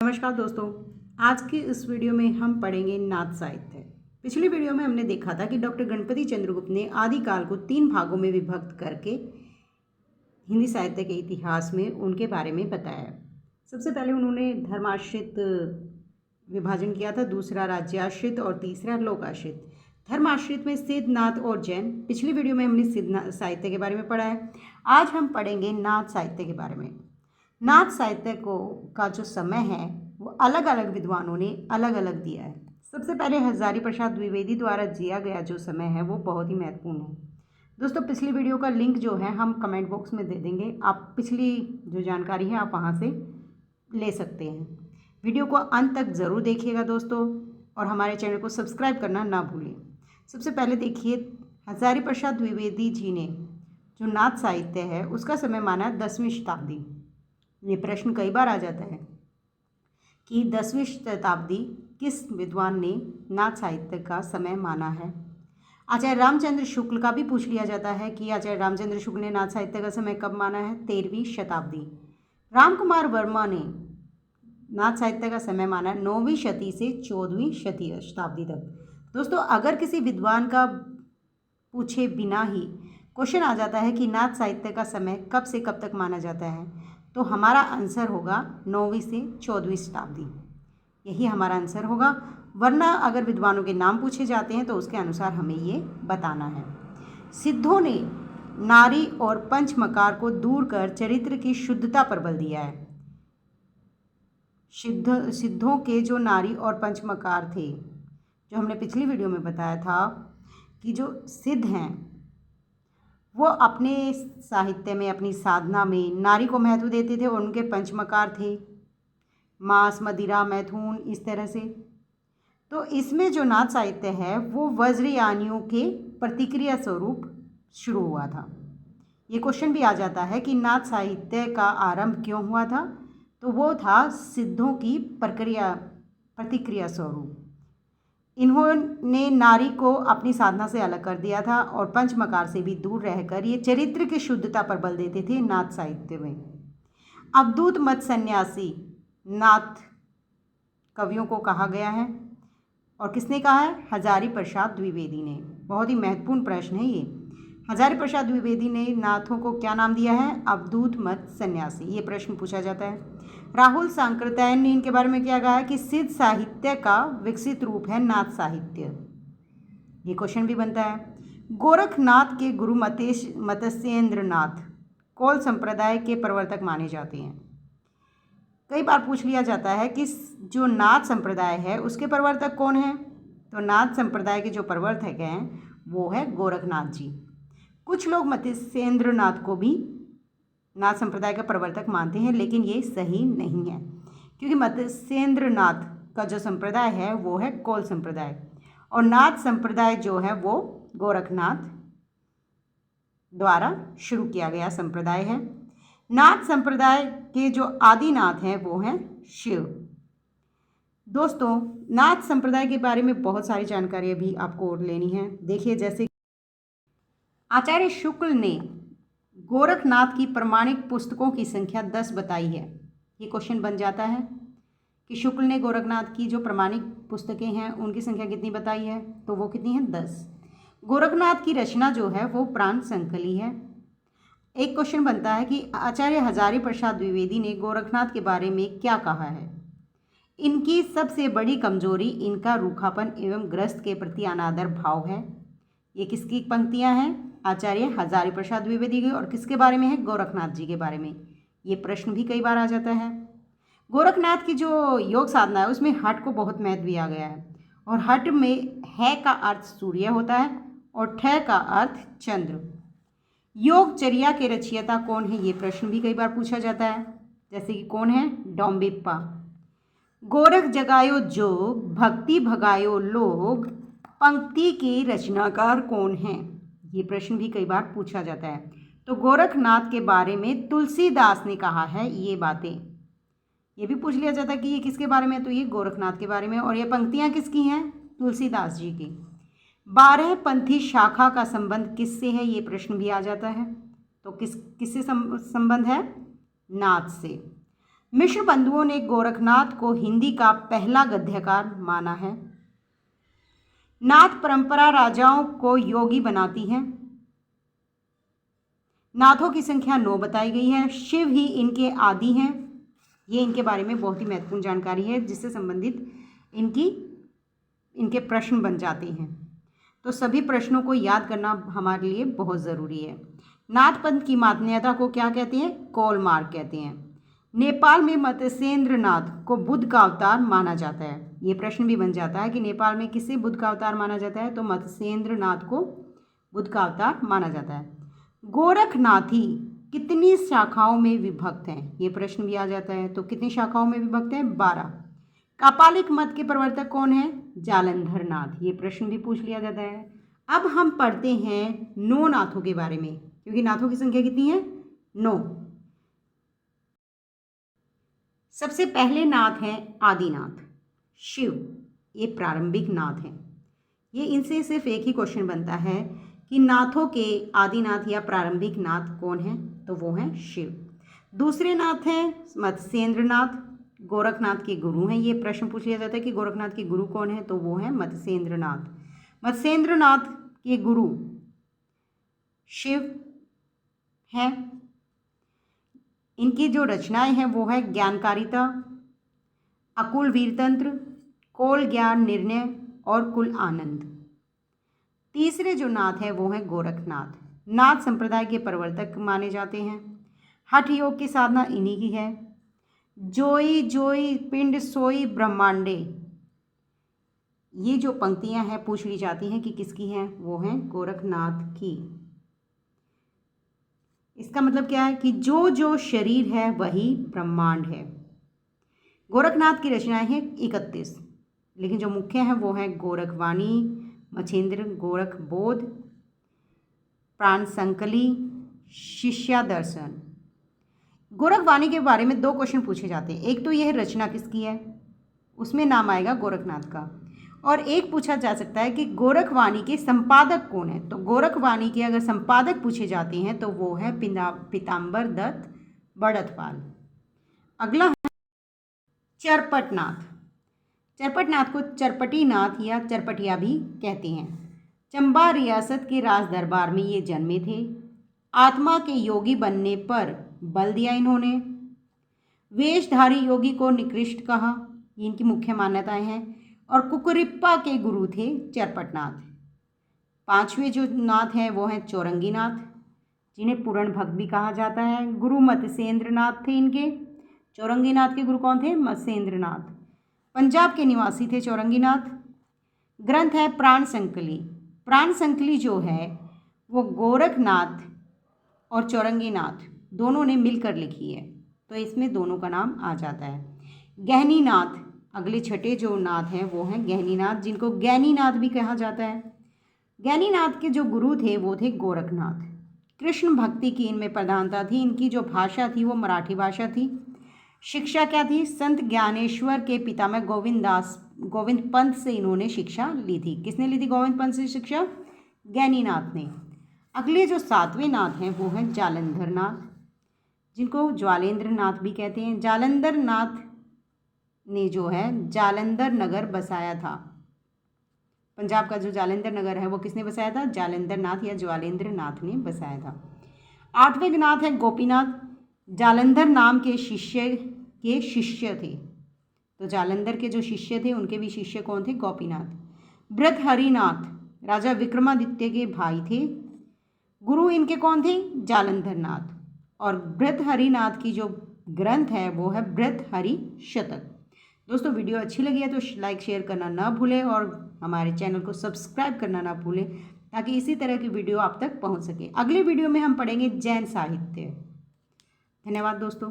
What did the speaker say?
नमस्कार दोस्तों, आज की इस वीडियो में हम पढ़ेंगे नाथ साहित्य। पिछली वीडियो में हमने देखा था कि डॉक्टर गणपति चंद्रगुप्त ने आदिकाल को 3 भागों में विभक्त करके हिंदी साहित्य के इतिहास में उनके बारे में बताया। सबसे पहले उन्होंने धर्माश्रित विभाजन किया था, दूसरा राज्याश्रित और तीसरा लोकाश्रित। धर्माश्रित में सिद्ध, नाथ और जैन। पिछली वीडियो में हमने सिद्ध साहित्य के बारे में पढ़ा है। आज हम पढ़ेंगे नाथ साहित्य के बारे में। नाथ साहित्य का जो समय है वो अलग अलग विद्वानों ने अलग अलग दिया है। सबसे पहले हजारी प्रसाद द्विवेदी द्वारा दिया गया जो समय है वो बहुत ही महत्वपूर्ण है। दोस्तों, पिछली वीडियो का लिंक जो है हम कमेंट बॉक्स में दे देंगे, आप पिछली जो जानकारी है आप वहाँ से ले सकते हैं। वीडियो को अंत तक ज़रूर देखिएगा दोस्तों, और हमारे चैनल को सब्सक्राइब करना ना भूलें। सबसे पहले देखिए, हजारी प्रसाद द्विवेदी जी ने जो नाथ साहित्य है उसका समय माना 10वीं शताब्दी। ये प्रश्न कई बार आ जाता है कि 10वीं शताब्दी किस विद्वान ने नाथ साहित्य का समय माना है। आचार्य रामचंद्र शुक्ल का भी पूछ लिया जाता है कि आचार्य रामचंद्र शुक्ल ने नाथ साहित्य का समय कब माना है। 13वीं शताब्दी। रामकुमार वर्मा ने नाथ साहित्य का समय माना है 9वीं शती से 14वीं शताब्दी तक। दोस्तों, अगर किसी विद्वान का पूछे बिना ही क्वेश्चन आ जाता है कि नाथ साहित्य का समय कब से कब तक माना जाता है, तो हमारा आंसर होगा 9वीं से 14वीं शताब्दी। यही हमारा आंसर होगा। वरना अगर विद्वानों के नाम पूछे जाते हैं तो उसके अनुसार हमें ये बताना है। सिद्धों ने नारी और पंचमकार को दूर कर चरित्र की शुद्धता पर बल दिया है। सिद्धों के जो नारी और पंचमकार थे, जो हमने पिछली वीडियो में बताया था कि जो सिद्ध हैं वो अपने साहित्य में, अपनी साधना में नारी को महत्व देते थे, और उनके पंचमकार थे मांस, मदिरा, मैथुन, इस तरह से। तो इसमें जो नाथ साहित्य है वो वज्रयानियों के प्रतिक्रिया स्वरूप शुरू हुआ था। ये क्वेश्चन भी आ जाता है कि नाथ साहित्य का आरंभ क्यों हुआ था, तो वो था सिद्धों की प्रतिक्रिया स्वरूप। इन्होंने नारी को अपनी साधना से अलग कर दिया था और पंचमकार से भी दूर रहकर ये चरित्र की शुद्धता पर बल देते थे नाथ साहित्य में। अवधूत मत सन्यासी नाथ कवियों को कहा गया है, और किसने कहा है? हजारी प्रसाद द्विवेदी ने। बहुत ही महत्वपूर्ण प्रश्न है ये। हजारी प्रसाद द्विवेदी ने नाथों को क्या नाम दिया है? अवधूत मत सन्यासी। ये प्रश्न पूछा जाता है। राहुल सांकृत्यायन ने इनके बारे में क्या कहा है कि सिद्ध साहित्य का विकसित रूप है नाथ साहित्य। ये क्वेश्चन भी बनता है। गोरखनाथ के गुरु मत्स्येंद्र नाथ कौल संप्रदाय के प्रवर्तक माने जाते हैं। कई बार पूछ लिया जाता है कि जो नाथ संप्रदाय है उसके प्रवर्तक कौन हैं, तो नाथ संप्रदाय के जो प्रवर्तक हैं वो है गोरखनाथ जी। कुछ लोग मत्स्येंद्र नाथ को भी नाथ संप्रदाय का प्रवर्तक मानते हैं, लेकिन ये सही नहीं है, क्योंकि मत्स्येंद्र नाथ का जो संप्रदाय है वो है कौल संप्रदाय, और नाथ संप्रदाय जो है वो गोरखनाथ द्वारा शुरू किया गया संप्रदाय है। नाथ संप्रदाय के जो आदिनाथ हैं वो हैं शिव। दोस्तों, नाथ संप्रदाय के बारे में बहुत सारी जानकारी अभी आपको और लेनी है। देखिए, जैसे आचार्य शुक्ल ने गोरखनाथ की प्रमाणिक पुस्तकों की संख्या 10 बताई है। ये क्वेश्चन बन जाता है कि शुक्ल ने गोरखनाथ की जो प्रमाणिक पुस्तकें हैं उनकी संख्या कितनी बताई है, तो वो कितनी है? 10। गोरखनाथ की रचना जो है वो प्राण संकली है। एक क्वेश्चन बनता है कि आचार्य हजारी प्रसाद द्विवेदी ने गोरखनाथ के बारे में क्या कहा है। इनकी सबसे बड़ी कमजोरी इनका रूखापन एवं ग्रस्त के प्रति अनादर भाव है। ये किसकी पंक्तियां हैं? आचार्य हजारी प्रसाद द्विवेदी की। और किसके बारे में है? गोरखनाथ जी के बारे में। ये प्रश्न भी कई बार आ जाता है। गोरखनाथ की जो योग साधना है उसमें हठ को बहुत महत्व दिया गया है, और हठ में है का अर्थ सूर्य होता है और ठ का अर्थ चंद्र। योगचर्या के रचयिता कौन है? ये प्रश्न भी कई बार पूछा जाता है, जैसे कि कौन है? डोम्बिप्पा। गोरख जगायो जोग, भक्ति भगायो लोग, पंक्ति के रचनाकार कौन हैं? ये प्रश्न भी कई बार पूछा जाता है। तो गोरखनाथ के बारे में तुलसीदास ने कहा है ये बातें। ये भी पूछ लिया जाता है कि ये किसके बारे में, तो ये गोरखनाथ के बारे में। और ये पंक्तियां किसकी हैं? तुलसीदास जी की। 12 पंथी शाखा का संबंध किससे है? ये प्रश्न भी आ जाता है। तो किससे संबंध है? नाथ से। मिश्र बंधुओं ने गोरखनाथ को हिंदी का पहला गद्यकार माना है। नाथ परंपरा राजाओं को योगी बनाती है। नाथों की संख्या 9 बताई गई है। शिव ही इनके आदि हैं। ये इनके बारे में बहुत ही महत्वपूर्ण जानकारी है जिससे संबंधित इनके प्रश्न बन जाते हैं। तो सभी प्रश्नों को याद करना हमारे लिए बहुत ज़रूरी है। नाथ पंथ की मान्यता को क्या कहते हैं? कौल मार्ग कहते हैं। नेपाल में मत्स्येंद्र नाथ को बुद्ध का अवतार माना जाता है। ये प्रश्न भी बन जाता है कि नेपाल में किसे बुद्ध का अवतार माना जाता है? तो मत्स्येंद्र नाथ को बुद्ध का अवतार माना जाता है। गोरखनाथी कितनी शाखाओं में विभक्त हैं? ये प्रश्न भी आ जाता है। तो कितनी शाखाओं में विभक्त हैं? 12। कापालिक मत के प्रवर्तक कौन है? जालंधर नाथ। ये प्रश्न भी पूछ लिया जाता है। अब हम पढ़ते हैं 9 नाथों के बारे में, क्योंकि नाथों की संख्या कितनी है? 9। सबसे पहले नाथ हैं आदिनाथ, शिव। ये प्रारंभिक नाथ हैं। ये इनसे सिर्फ एक ही क्वेश्चन बनता है कि नाथों के आदिनाथ या प्रारंभिक नाथ कौन हैं? तो वो हैं शिव। दूसरे नाथ हैं मत्स्येंद्र नाथ, गोरखनाथ के गुरु हैं। ये प्रश्न पूछ लिया जाता है कि गोरखनाथ के गुरु कौन है? तो वो हैं मत्स्येंद्र नाथ। मत्स्येंद्र नाथ के गुरु शिव हैं। इनकी जो रचनाएं हैं वो है ज्ञानकारिता, अकुल वीरतंत्र, कोल ज्ञान निर्णय और कुल आनंद। तीसरे जो नाथ है वो है गोरखनाथ। नाथ संप्रदाय के प्रवर्तक माने जाते हैं। हठ योग की साधना इन्हीं की है। जोई जोई पिंड सोई ब्रह्मांडे, ये जो पंक्तियां हैं पूछ ली जाती हैं कि किसकी हैं? वो हैं गोरखनाथ की। इसका मतलब क्या है कि जो जो शरीर है वही ब्रह्मांड है। गोरखनाथ की रचनाएं हैं 31, लेकिन जो मुख्य हैं वो हैं गोरखवाणी, मच्छेंद्र गोरख बोध, प्राण संकली, शिष्यादर्शन। गोरखवाणी के बारे में 2 क्वेश्चन पूछे जाते हैं। एक तो यह रचना किसकी है, उसमें नाम आएगा गोरखनाथ का, और एक पूछा जा सकता है कि गोरखवाणी के संपादक कौन है। तो गोरखवाणी के अगर संपादक पूछे जाते हैं तो वो है पीताम्बर दत्त बड़तपाल। अगला है चरपटनाथ। चरपटनाथ को चरपटीनाथ या चरपटिया भी कहते हैं। चंबा रियासत के राज दरबार में ये जन्मे थे। आत्मा के योगी बनने पर बल दिया इन्होंने। वेशधारी योगी को निकृष्ट कहा, ये इनकी मुख्य मान्यताएं हैं। और कुकुरिप्पा के गुरु थे चरपटनाथ। 5वें जो नाथ हैं वो हैं चौरंगीनाथ, जिन्हें पूर्ण भक्त भी कहा जाता है। गुरु मत्स्येंद्र नाथ थे इनके। चौरंगीनाथ के गुरु कौन थे? मत्स्येंद्र नाथ। पंजाब के निवासी थे चौरंगीनाथ। ग्रंथ है प्राण संकली। प्राण संकली जो है वो गोरखनाथ और चौरंगीनाथ दोनों ने मिलकर लिखी है, तो इसमें दोनों का नाम आ जाता है। गहनीनाथ, अगले छठे जो नाथ हैं वो हैं गहनीनाथ, जिनको ज्ञानीनाथ भी कहा जाता है। ज्ञानीनाथ के जो गुरु थे वो थे गोरखनाथ। कृष्ण भक्ति की इनमें प्रधानता थी। इनकी जो भाषा थी वो मराठी भाषा थी। शिक्षा क्या थी? संत ज्ञानेश्वर के पितामह गोविंद पंत से इन्होंने शिक्षा ली थी। किसने ली थी गोविंद पंत से शिक्षा? ज्ञानीनाथ ने। अगले जो 7वें नाथ हैं वो हैं जालंधर नाथ, जिनको ज्वालेंद्र नाथ भी कहते हैं। जालंधर नाथ ने जो है जालंधर नगर बसाया था। पंजाब का जो जालंधर नगर है वो किसने बसाया था? जालंधर नाथ या ज्वालेंद्र नाथ ने बसाया था। 8वें नाथ है गोपीनाथ। जालंधर नाम के शिष्य थे। तो जालंधर के जो शिष्य थे उनके भी शिष्य कौन थे? गोपीनाथ। भृतहरिनाथ राजा विक्रमादित्य के भाई थे। गुरु इनके कौन थे? जालंधर नाथ। और भृतहरिनाथ की जो ग्रंथ है वो है भृतहरि शतक। दोस्तों वीडियो अच्छी लगी है तो लाइक शेयर करना ना भूलें और हमारे चैनल को सब्सक्राइब करना ना भूलें, ताकि इसी तरह की वीडियो आप तक पहुंच सके। अगले वीडियो में हम पढ़ेंगे जैन साहित्य। धन्यवाद दोस्तों।